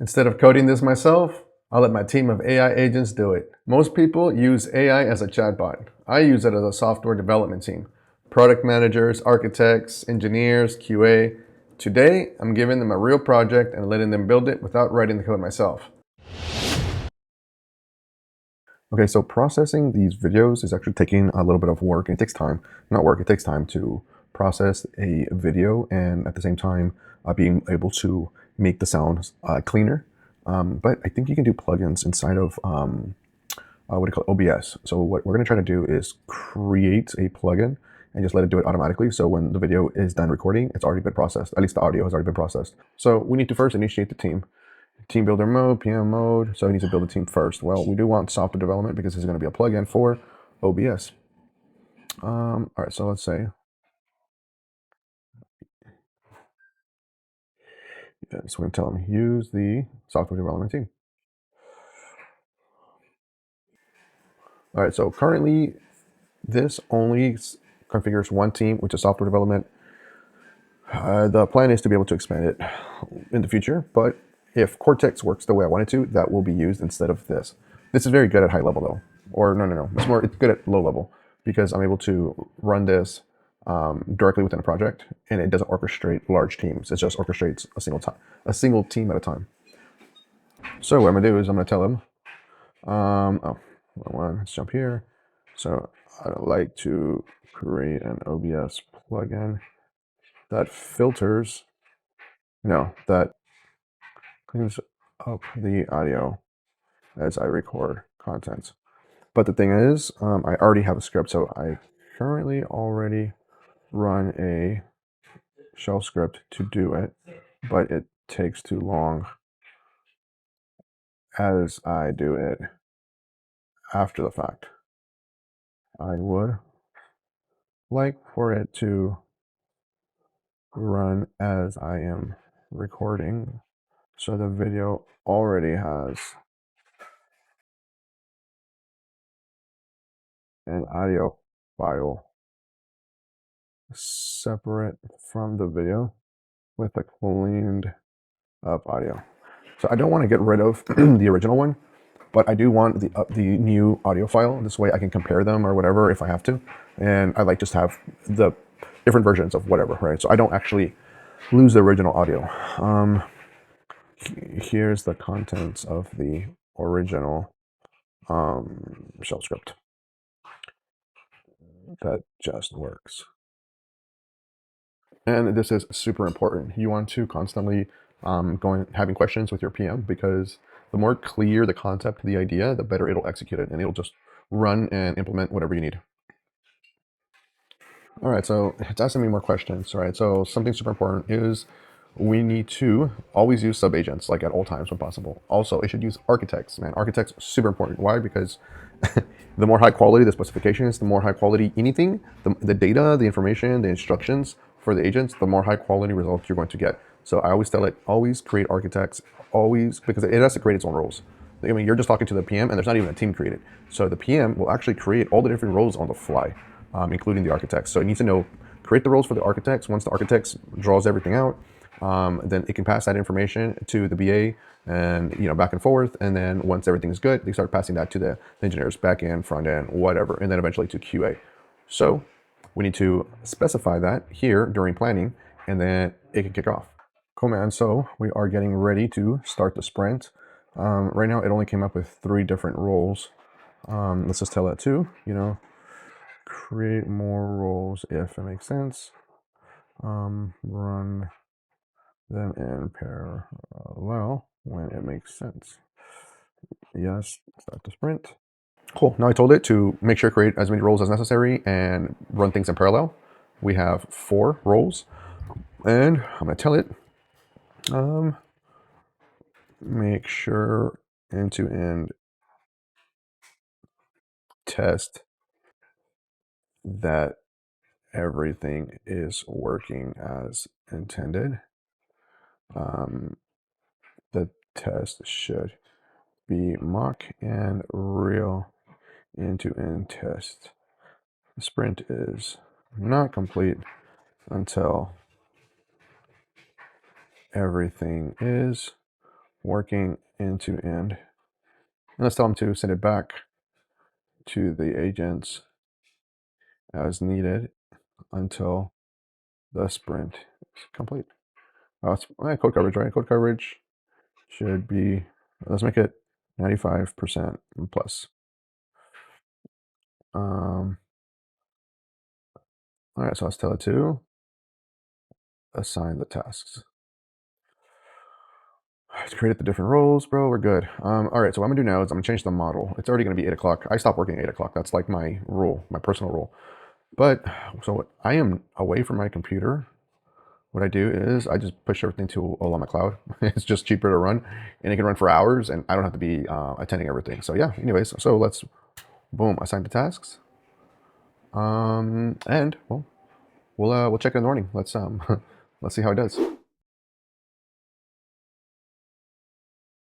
Instead of coding this myself, I'll let my team of AI agents do it. Most people use AI as a chatbot. I use it as a software development team. Product managers, architects, engineers, QA. Today, I'm giving them a real project and letting them build it without writing the code myself. Okay, so processing these videos is actually taking a little bit of work. It takes time, not work, it takes time to process a video and at the same time being able to make the sound cleaner. But I think you can do plugins inside of what do you call it? OBS. So what we're going to try to do is create a plugin and just let it do it automatically. So when the video is done recording, it's already been processed. At least the audio has already been processed. So we need to first initiate the team. Team builder mode, PM mode. So we need to build a team first. Well, we do want software development because this is going to be a plugin for OBS. All right, so let's say, yeah, so we're going to tell them use the software development team. All right, so currently this only configures one team, which is software development. The plan is to be able to expand it in the future, but if Cortex works the way I want it to, that will be used instead of this. This is very good at high level though, or no. It's good at low level because I'm able to run this directly within a project, and it doesn't orchestrate large teams. It just orchestrates a single team at a time. So what I'm gonna do is I'm gonna tell them, let's jump here. So I'd like to create an OBS plugin that filters, no, that cleans up the audio as I record content. But the thing is, I already have a script, so I currently already run a shell script to do it, but it takes too long as I do it after the fact. I would like for it to run as I am recording, so the video already has an audio file separate from the video with a cleaned up audio. So I don't want to get rid of the original one, but I do want the new audio file. This way I can compare them or whatever if I have to. And I like just have the different versions of whatever, right? So I don't actually lose the original audio. Here's the contents of the original shell script. That just works. And this is super important. You want to constantly having questions with your PM, because the more clear the concept, the idea, the better it'll execute it, and it'll just run and implement whatever you need. All right, so it's asking me more questions. All right, so something super important is we need to always use subagents, like at all times when possible. Also, it should use architects, man. Architects super important. Why? Because the more high quality the specification is, the more high quality anything, the data, the information, the instructions for the agents, the more high quality results you're going to get. So I always tell it, always create architects, always, because it has to create its own roles. I mean, you're just talking to the PM and there's not even a team created. So the PM will actually create all the different roles on the fly, including the architects. So it needs to know, create the roles for the architects. Once the architects draws everything out, then it can pass that information to the BA and back and forth. And then once everything is good, they start passing that to the engineers, back end, front end, whatever, and then eventually to QA. So we need to specify that here during planning, and then it can kick off. Cool, man. So we are getting ready to start the sprint. Right now, it only came up with 3 different roles. Let's just tell that too, create more roles if it makes sense. Run them in parallel when it makes sense. Yes, start the sprint. Cool. Now I told it to make sure create as many roles as necessary and run things in parallel. We have 4 roles, and I'm gonna tell it, make sure end-to-end test that everything is working as intended. The test should be mock and real end-to-end test. The sprint is not complete until everything is working end to end. And let's tell them to send it back to the agents as needed until the sprint is complete. It's code coverage, right? Code coverage should be, let's make it 95% plus. All right, so let's tell it to assign the tasks. It's created the different roles, bro. We're good. All right, so what I'm gonna do now is I'm gonna change the model. It's already gonna be 8 o'clock. I stop working at 8 o'clock. That's like my rule, my personal rule. But so I am away from my computer. What I do is I just push everything to Olama Cloud. It's just cheaper to run, and it can run for hours, and I don't have to be attending everything. So yeah. Anyways, so let's boom assign the tasks. And well, we'll check in the morning. Let's let's see how it does.